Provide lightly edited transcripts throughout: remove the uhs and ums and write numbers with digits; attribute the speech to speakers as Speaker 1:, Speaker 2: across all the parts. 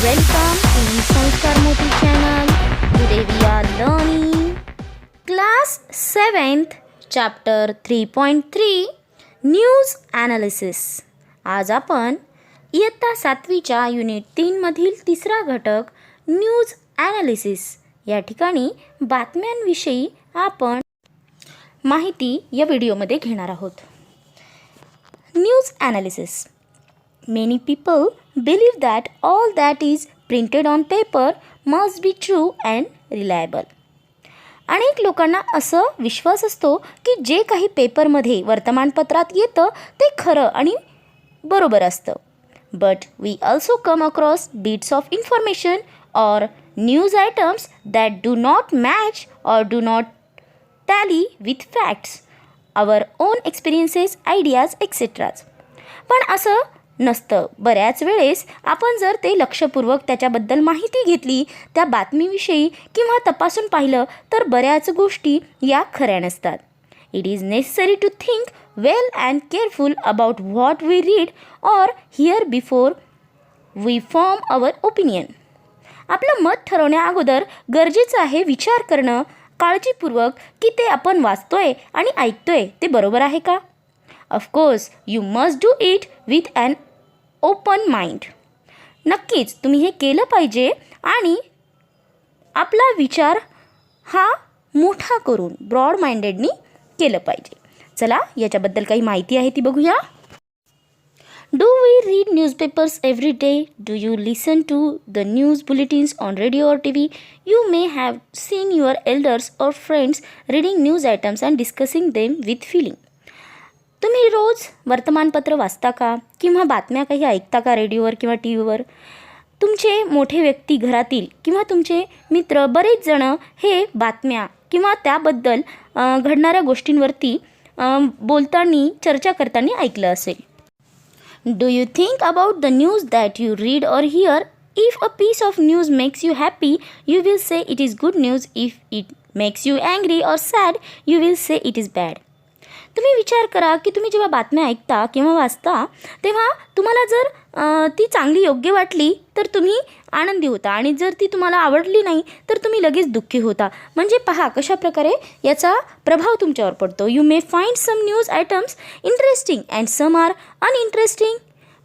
Speaker 1: Welcome in Sanskar Moti channel. Today we are learning class 7th chapter 3.3 News Analysis. आज आपण इयत्ता 7वीच्या unit 3 मधील तिसरा घटक न्यूज ॲनालिसिस या ठिकाणी बातम्यांविषयी आपण माहिती या व्हिडिओमध्ये घेणार आहोत. News analysis. Many people believe that all that is printed on paper must be true and reliable. अनेक लोकांना असं विश्वास असतो की जे काही पेपरमध्ये वर्तमानपत्रात येतं ते खरं आणि बरोबर असतं. But we also come across bits of information or news items that do not match or do not tally with facts, our own experiences, ideas, etc. पण असं नसतं. बऱ्याच वेळेस आपण जर ते लक्षपूर्वक त्याच्याबद्दल माहिती घेतली, त्या बातमीविषयी किंवा तपासून पाहिलं तर बऱ्याच गोष्टी या खऱ्या नसतात. It is necessary to think well and careful about what we read or hear before we form our opinion. आपलं मत ठरवण्याअगोदर गरजेचं आहे विचार करणं काळजीपूर्वक की ते आपण वाचतोय आणि ऐकतोय ते बरोबर आहे का. Of course you must do it with an open mind. नक्कीच तुम्ही हे केलं पाहिजे आणि आपला विचार हा मोठा करून ब्रॉड माइंडेडनी केलं पाहिजे. चला याच्याबद्दल काही माहिती आहे ती बघूया. Do we read newspapers every day? Do you listen to the news bulletins on radio or T V? You may have seen your elders or friends reading news items and discussing them with feeling. तुम्ही रोज वर्तमानपत्र वाचता का किंवा बातम्या काही ऐकता का रेडिओवर किंवा टी व्हीवर? तुमचे मोठे व्यक्ती घरातील किंवा तुमचे मित्र बरेच जण हे बातम्या किंवा त्याबद्दल घडणाऱ्या गोष्टींवरती बोलताना चर्चा करताना ऐकलं असेल. Do you think about the news that you read or hear? If a piece of news makes you happy you will say it is good news. If it makes you angry or sad you will say it is bad. तुम्ही विचार करा की तुम्ही जेव्हा बातम्या ऐकता किंवा वाचता तेव्हा तुम्हाला जर ती चांगली योग्य वाटली तर तुम्ही आनंदी होता आणि जर ती तुम्हाला आवडली नाही तर तुम्ही लगेच दुःखी होता. म्हणजे पहा कशा प्रकारे याचा प्रभाव तुमच्यावर पडतो. You may find some news items interesting and some are uninteresting.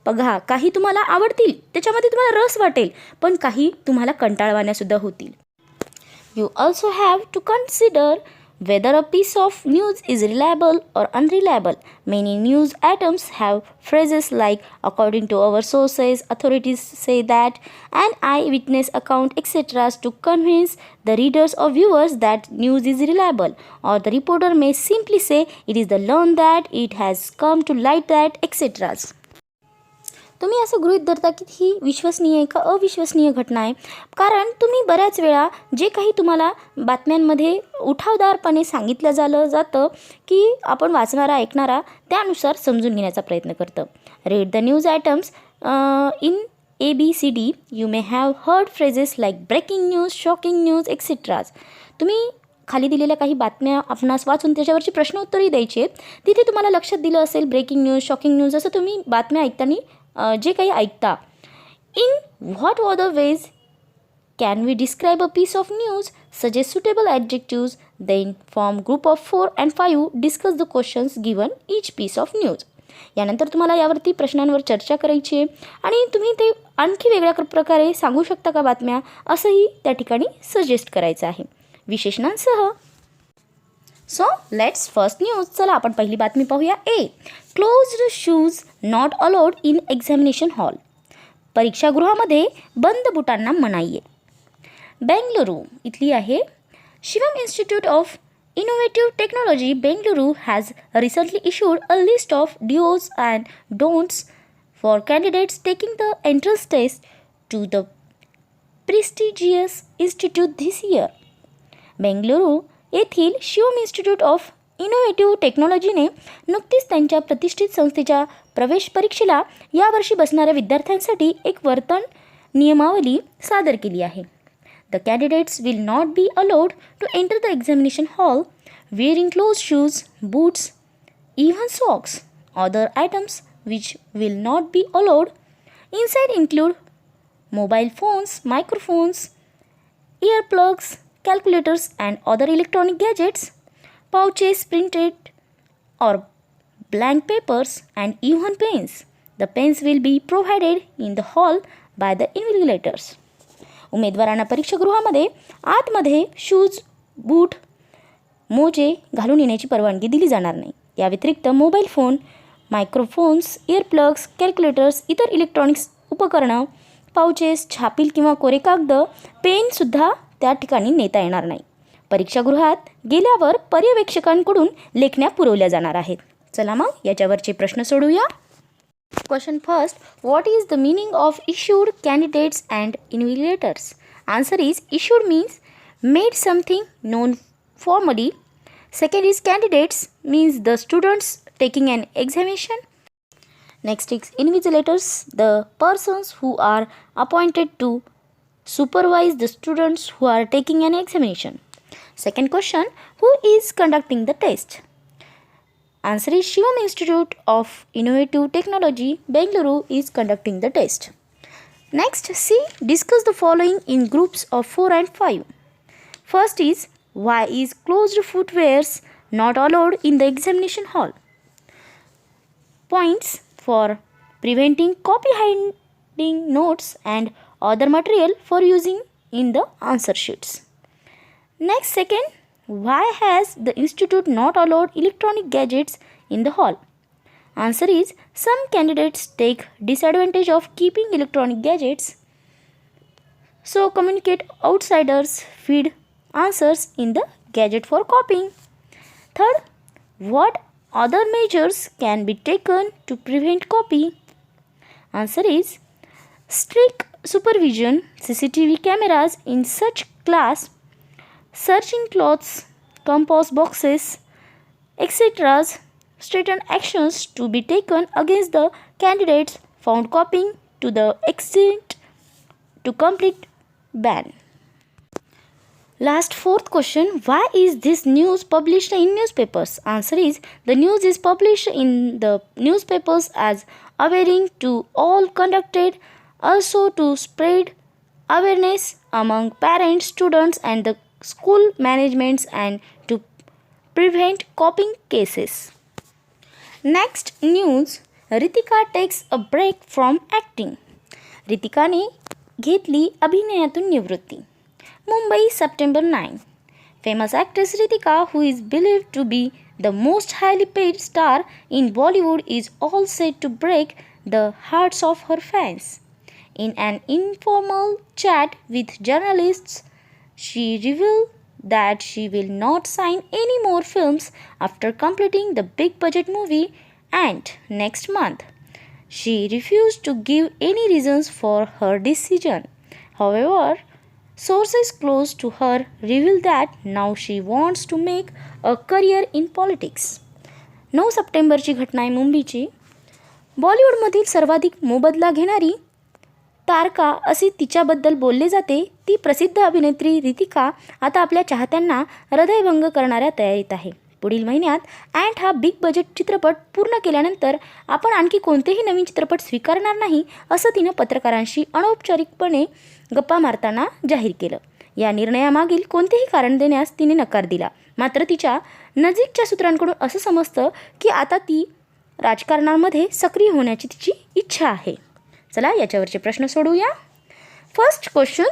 Speaker 1: बघा काही तुम्हाला आवडतील त्याच्यामध्ये तुम्हाला रस वाटेल पण काही तुम्हाला कंटाळवाण्यासुद्धा होतील. You also have to consider whether a piece of news is reliable or unreliable. Many news items have phrases like according to our sources, authorities say that, an eyewitness account, etc. to convince the readers or viewers that news is reliable. Or the reporter may simply say it is the learn that, it has come to light that, etc. तुम्ही असं गृहीत धरता की ही विश्वसनीय आहे का अविश्वसनीय घटना आहे. कारण तुम्ही बऱ्याच वेळा जे काही तुम्हाला बातम्यांमध्ये उठावदारपणे सांगितलं जातं की आपण वाचणारा ऐकणारा त्यानुसार समजून घेण्याचा प्रयत्न करतं. Read the news items in ABCD. You may have heard phrases like breaking news, shocking news, etceteras. तुम्ही खाली दिलेल्या काही बातम्या आपणास वाचून त्याच्यावरची प्रश्न उत्तरही द्यायची आहेत. तिथे तुम्हाला लक्षात दिलं असेल ब्रेकिंग न्यूज, शॉकिंग न्यूज असं तुम्ही बातम्या ऐकताना जे काही ऐकता. In what other ways can we describe a piece of news? Suggest suitable adjectives. Then form group of 4 and 5. Discuss the questions given each piece of news. यानंतर तुम्हाला यावरती प्रश्नांवर चर्चा करायची आहे आणि तुम्ही ते आणखी वेगळ्या प्रकारे सांगू शकता का बातम्या असंही त्या ठिकाणी सजेस्ट करायचं आहे विशेषणांसह. So let's first news. चला आपण पहिली बातमी पाहूया. A. Closed shoes not allowed in examination hall. परीक्षागृहामध्ये बंद बुटांना मनाई आहे. बेंगलुरू इथली आहे. Shivam institute of innovative technology Bengaluru has recently issued a list of dos and don'ts for candidates taking the entrance test to the prestigious institute this year. Bengaluru येथील Shivam institute of innovative टेक्नॉलॉजीने नुकतीच त्यांच्या प्रतिष्ठित संस्थेच्या प्रवेश परीक्षेला यावर्षी बसणाऱ्या विद्यार्थ्यांसाठी एक वर्तन नियमावली सादर केली आहे. The candidates will not be allowed to enter the examination hall wearing close shoes, boots, even socks. Other items which will not be allowed inside include mobile phones, microphones, earplugs, calculators, and other electronic gadgets, pouches, printed or blank papers, and even pens. The pens will be provided in the hall by the invigilators. उमेदवारांना परीक्षागृहामध्ये आतमध्ये shoes, boot, मोजे घालून येण्याची परवानगी दिली जाणार नाही. या व्यतिरिक्त मोबाईल फोन, मायक्रोफोन्स, इयरप्लग्स, कॅल्क्युलेटर्स, इतर इलेक्ट्रॉनिक्स उपकरणं, पाउचेस, छापील किंवा कोरे कागद, पेनसुद्धा त्या ठिकाणी नेता येणार नाही. परीक्षागृहात गेल्यावर पर्यवेक्षकांकडून लेखण्या पुरवल्या जाणार आहेत. चला मग याच्यावरचे प्रश्न सोडूया. Question first. What is the meaning of issued candidates and invigilators? Answer is issued means made something known formally. Second is candidates means the students taking an examination. Next is invigilators, the persons who are appointed to supervise the students who are taking an examination. Second question. Who is conducting the test? Answer is Shivam Institute of Innovative Technology, Bengaluru is conducting the test. Next, C. Discuss the following in groups of 4 and 5. First is, why is closed footwears not allowed in the examination hall? Points for preventing copy-hiding notes and other material for using in the answer sheets. Next, second, why has the institute not allowed electronic gadgets in the hall? Answer is some candidates take disadvantage of keeping electronic gadgets, so communicate outsiders feed answers in the gadget for copying. Third, what other measures can be taken to prevent copy? Answer is strict supervision, CCTV cameras in such class, searching clothes, compost boxes, etc. Straightened actions to be taken against the candidates found copying to the extent to complete ban. Last fourth question, why is this news published in newspapers? Answer is the news is published in the newspapers as awareing to all conducted, also to spread awareness among parents, students and the school managements and to prevent copying cases. Next news, Ritika takes a break from acting. रितिकाने घेतली अभिनयातून निवृत्ती. Mumbai, September 9. Famous actress Ritika, who is believed to be the most highly paid star in Bollywood, is all set to break the hearts of her fans. In an informal chat with journalists, she revealed that she will not sign any more films after completing the big budget movie Ant next month. She refused to give any reasons for her decision. However, sources close to her reveal that now she wants to make a career in politics. 9 सप्टेंबरची घटना आहे मुंबईची. बॉलिवूडमधील सर्वाधिक मोबदला घेणारी तारका असे तिच्याबद्दल बोलले जाते ती प्रसिद्ध अभिनेत्री रितिका आता आपल्या चाहत्यांना हृदयभंग करणाऱ्या तयारीत आहे. पुढील महिन्यात अँट हा बिग बजेट चित्रपट पूर्ण केल्यानंतर आपण आणखी कोणतेही नवीन चित्रपट स्वीकारणार नाही असं तिनं पत्रकारांशी अनौपचारिकपणे गप्पा मारताना जाहीर केलं. या निर्णयामागील कोणतेही कारण देण्यास तिने नकार दिला. मात्र तिच्या नजीकच्या सूत्रांकडून असं समजतं की आता ती राजकारणामध्ये सक्रिय होण्याची तिची इच्छा आहे. चला याच्यावरचे प्रश्न सोडूया. First question,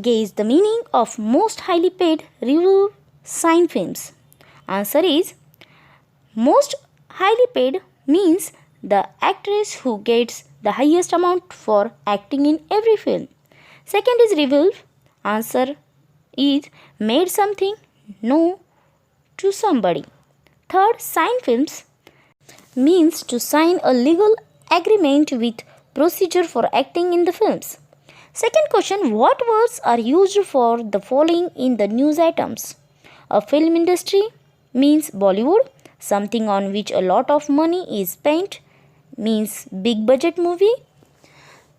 Speaker 1: guess the meaning of most highly paid review sign films. Answer is most highly paid means the actress who gets the highest amount for acting in every film. Second is reveal. Answer is made something known to somebody. Third, sign films means to sign a legal agreement with procedure for acting in the films. Second question, what words are used for the following in the news items? A film industry means Bollywood. Something on which a lot of money is spent means big budget movie.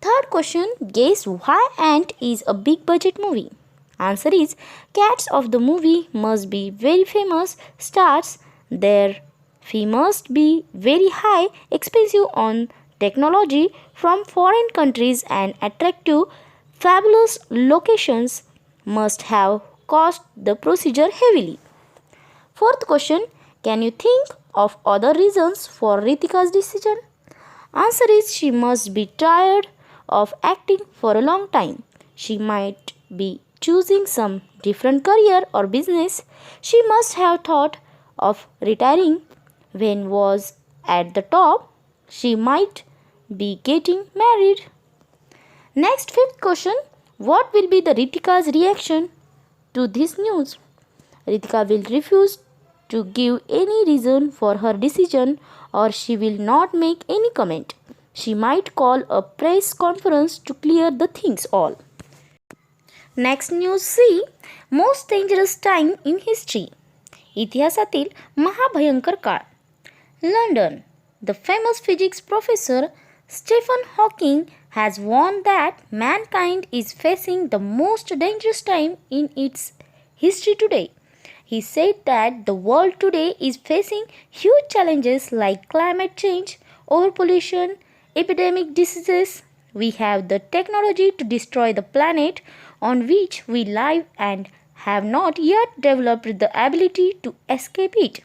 Speaker 1: Third question, guess why Ant is a big budget movie? Answer is cats of the movie must be very famous stars. Their fee must be very high, expensive on technology from foreign countries and attractive, fabulous locations must have cost the procedure heavily. Fourth question, can you think of other reasons for Ritika's decision? Answer is she must be tired of acting for a long time. She might be choosing some different career or business. She must have thought of retiring when was at the top. She might be getting married. Next, fifth question, what will be the Ritika's reaction to this news? Ritika will refuse to give any reason for her decision, or she will not make any comment. She might call a press conference to clear the things all. Next news C. Most dangerous time in history. इतिहासातील महाभयंकर काळ. London. The famous physics professor Stephen Hawking has warned that mankind is facing the most dangerous time in its history today. He said that the world today is facing huge challenges like climate change, overpollution, epidemic diseases. We have the technology to destroy the planet on which we live and have not yet developed the ability to escape it.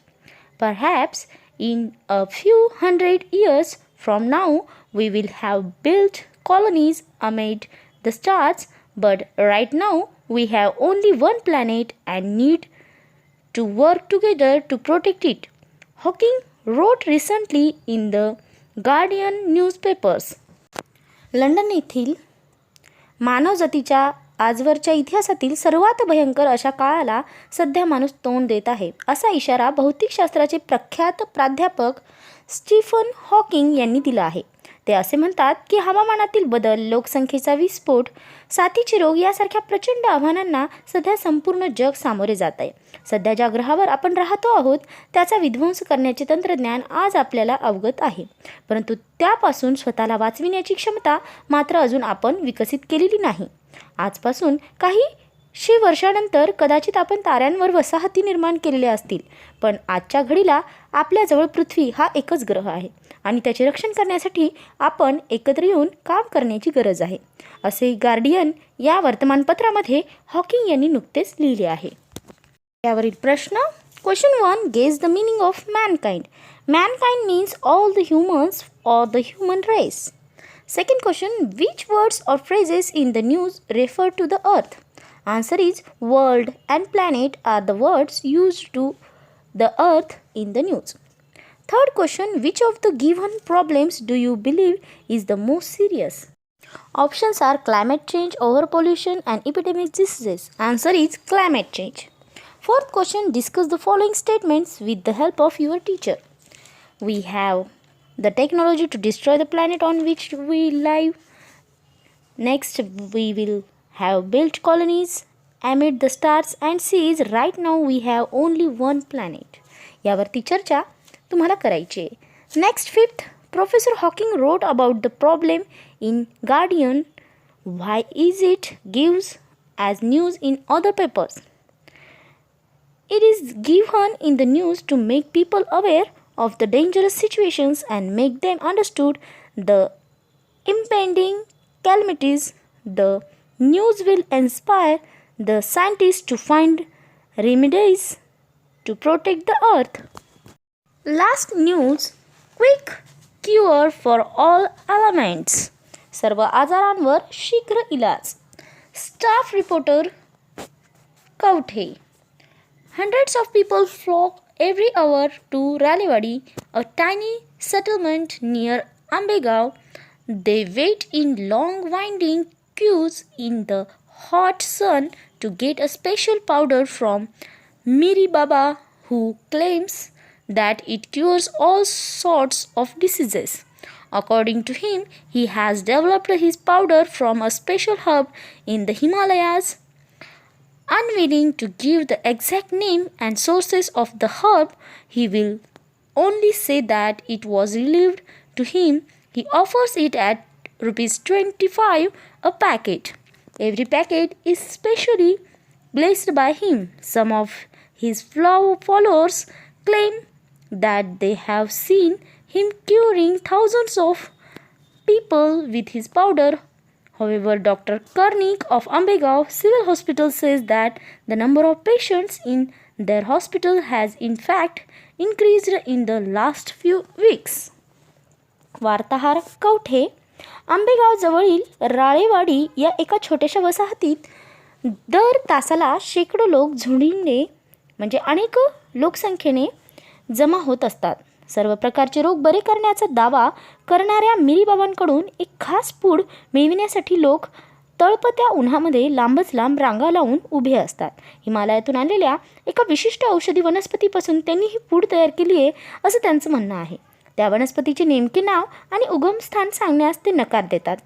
Speaker 1: Perhaps in a few hundred years from now, we will have built colonies amid the stars, but right now we have only one planet and need to work together to protect it. Hawking wrote recently in the Guardian newspapers. London येथील मानवजातीच्या आजवरच्या इतिहासातील सर्वात भयंकर अशा काळाला सध्या माणूस तोंड देत आहे, असा इशारा भौतिकशास्त्राचे प्रख्यात प्राध्यापक स्टीफन हॉकिंग यांनी दिला आहे. ते असे म्हणतात की हवामानातील बदल, लोकसंख्येचा विस्फोट, साथीचे रोग यासारख्या प्रचंड आव्हानांना सध्या संपूर्ण जग सामोरे जात आहे. सध्या ज्या ग्रहावर आपण राहतो आहोत त्याचा विध्वंस करण्याचे तंत्रज्ञान आज आपल्याला अवगत आहे, परंतु त्यापासून स्वतःला वाचविण्याची क्षमता मात्र अजून आपण विकसित केलेली नाही. आजपासून काही वर्षानंतर कदाचित आपण ताऱ्यांवर वसाहती निर्माण केलेल्या असतील, पण आजच्या घडीला आपल्याजवळ पृथ्वी हा एकच ग्रह आहे आणि त्याचे रक्षण करण्यासाठी आपण एकत्र येऊन काम करण्याची गरज आहे, असे गार्डियन या वर्तमानपत्रामध्ये हॉकिंग यांनी नुकतेच लिहिले आहे. यावरील प्रश्न. Question 1. Guess the meaning of mankind. Mankind means all the humans or the human race. Second question, which words or phrases in the news refer to the earth? Answer is world and planet are the words used to the earth in the news. Third question, which of the given problems do you believe is the most serious? Options are climate change, overpollution and epidemic diseases. Answer is climate change. Fourth question, discuss the following statements with the help of your teacher. We have the technology to destroy the planet on which we live. Next, we will have built colonies amid the stars and seas. Right now we have only one planet. यावरती चर्चा तुम्हाला करायची आहे. Next fifth, professor Hawking wrote about the problem in Guardian. Why is it gives as news in other papers? It is given in the news to make people aware of the dangerous situations and make them understood the impending calamities. The news will inspire the scientists to find remedies to protect the earth. Last news, quick cure for all ailments. सर्व आजारांवर शीघ्र इलाज. Staff reporter Kavathe. Hundreds of people flock every hour to Ralewadi, a tiny settlement near Ambegaon. They wait in long winding queues in the hot sun to get a special powder from Miri Baba, who claims that it cures all sorts of diseases. According to him, he has developed his powder from a special herb in the Himalayas. Unwilling to give the exact name and sources of the herb, he will only say that it was relieved to him. He offers it at ₹25 a packet. Every packet is specially blessed by him. Some of his followers claim that they have seen him curing thousands of people with his powder. However, Dr. Karnik of Ambegaon Civil Hospital says that the number of patients in their hospital has in fact increased in the last few weeks. वार्ताहर कवठे. आंबेगाव जवळील राळेवाडी या एका छोट्याशा वसाहतीत दर तासाला शेकडो लोक झुंडीने म्हणजे अनेक लोकसंख्येने जमा होत असतात. सर्व प्रकारचे रोग बरे करण्याचा दावा करणाऱ्या मिरीबाबांकडून एक खास पूड मिळविण्यासाठी लोक तळपत्या उन्हामध्ये लांबच लांब रांगा लावून उभे असतात. हिमालयातून आलेल्या एका विशिष्ट औषधी वनस्पतीपासून त्यांनी ही पूड तयार केली आहे असं त्यांचं म्हणणं आहे. त्या वनस्पतीचे नेमके नाव आणि उगमस्थान सांगण्यास ते नकार देतात.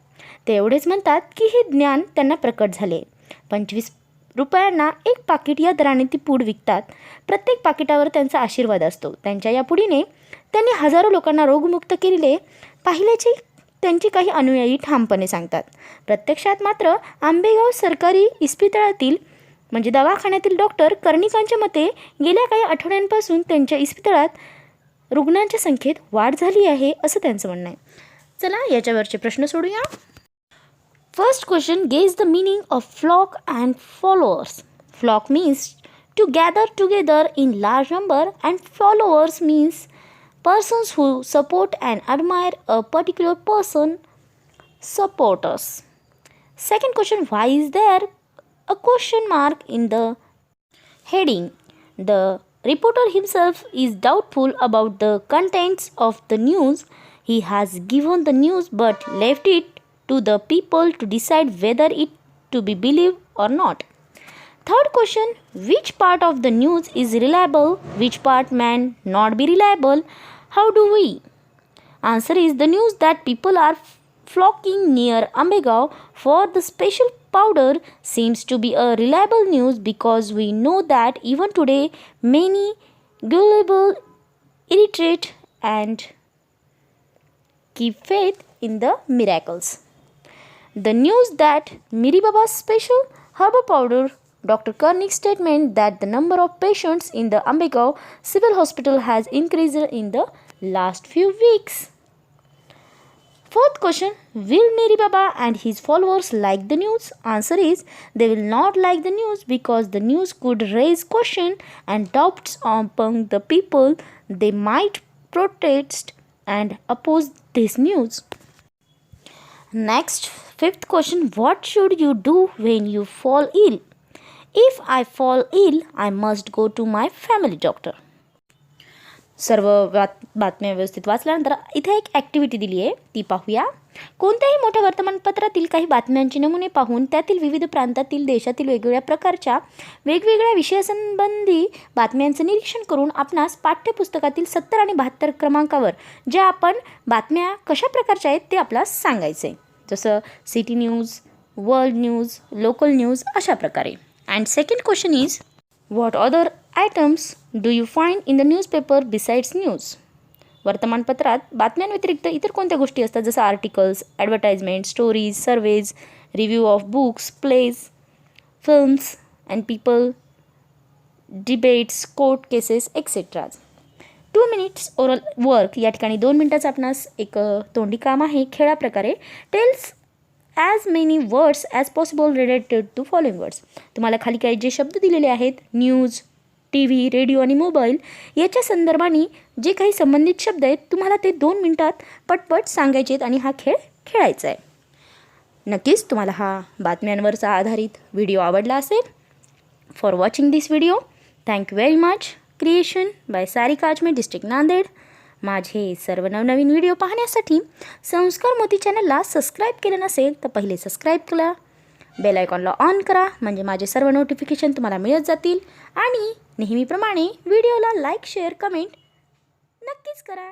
Speaker 1: ते एवढेच म्हणतात की हे ज्ञान त्यांना प्रकट झाले. 25 रुपयांना एक पाकिट या दराने ती पूड विकतात. प्रत्येक पाकिटावर त्यांचा आशीर्वाद असतो. त्यांच्या या पुडीने त्यांनी हजारो लोकांना रोगमुक्त केलेले पाहिल्याचे त्यांची काही अनुयायी ठामपणे सांगतात. प्रत्यक्षात मात्र आंबेगाव सरकारी इस्पितळातील म्हणजे दवाखान्यातील डॉक्टर कर्णिकांच्या मते गेल्या काही आठवड्यांपासून त्यांच्या इस्पितळात रुग्णांच्या संख्येत वाढ झाली आहे असं त्यांचं म्हणणं आहे. चला याच्यावरचे प्रश्न सोडूया. First question, guess the meaning of flock and followers. Flock means to gather together in large number and followers means persons who support and admire a particular person, supporters. Second question, why is there a question mark in the heading? The reporter himself is doubtful about the contents of the news. He has given the news but left it to the people to decide whether it to be believed or not. Third question, which part of the news is reliable, which part may not be reliable? How do we? Answer is the news that people are flocking near Ambegaon for the special powder seems to be a reliable news because we know that even today many gullible illiterate and keep faith in the miracles. The news that Miribaba's special herbal powder, Dr. Karnik's statement that the number of patients in the Ambegaon Civil Hospital has increased in the last few weeks. Fourth question, will Miri Baba and his followers like the news? Answer is they will not like the news because the news could raise question and doubts among the people. They might protest and oppose this news. Next, fifth question, what should you do when you fall ill? If I fall ill, I must go to my family doctor. सर्व बातम्या व्यवस्थित वाचल्यानंतर इथे एक activity दिली आहे, ती पाहूया. कोणत्याही मोठ्या वर्तमानपत्रातील काही बातम्यांची नमुने पाहून त्यातील विविध प्रांतातील देशातील वेगवेगळ्या प्रकारच्या वेगवेगळ्या विषयासंबंधी बातम्यांचं निरीक्षण करून आपणास पाठ्यपुस्तकातील 70 आणि 72 क्रमांकावर ज्या आपण बातम्या कशा प्रकारच्या आहेत ते आपल्याला सांगायचं आहे. जसं city news, world news, local news अशा प्रकारे. And second question is, what other items do you find in the newspaper besides news? वर्तमानपत्रात बातम्यांव्यतिरिक्त इतर कोणत्या गोष्टी असतात, जसं articles, advertisement, stories, surveys, review of books, plays, films and people, debates, court cases etcetera. 2 minutes oral work, या ठिकाणी 2 मिनिटाचं आपणास एक तोंडी काम आहे. खेळाप्रकारे tells as many words as possible related to following words. तुम्हाला खाली काही जे शब्द दिलेले आहेत, न्यूज, टी व्ही, रेडिओ आणि मोबाईल याच्या संदर्भाने जे काही संबंधित शब्द आहेत तुम्हाला ते 2 मिनिटात पटपट सांगायचे आहेत आणि हा खेळ खेळायचा आहे. नक्कीच तुम्हाला हा बातम्यांवरचा आधारित व्हिडिओ आवडला असेल. For watching this video thank you very much. Creation by Sarika Ajme, district Nanded. माझे सर्व नवनवीन व्हिडिओ पाहण्यासाठी संस्कार मोती चॅनलला सबस्क्राईब केलं नसेल तर पहिले सबस्क्राईब करा, बेल आयकॉनला ऑन करा म्हणजे माझे सर्व नोटिफिकेशन तुम्हाला मिळत जातील. आणि नेहमीप्रमाणे व्हिडिओला लाईक, शेअर, कमेंट नक्कीच करा.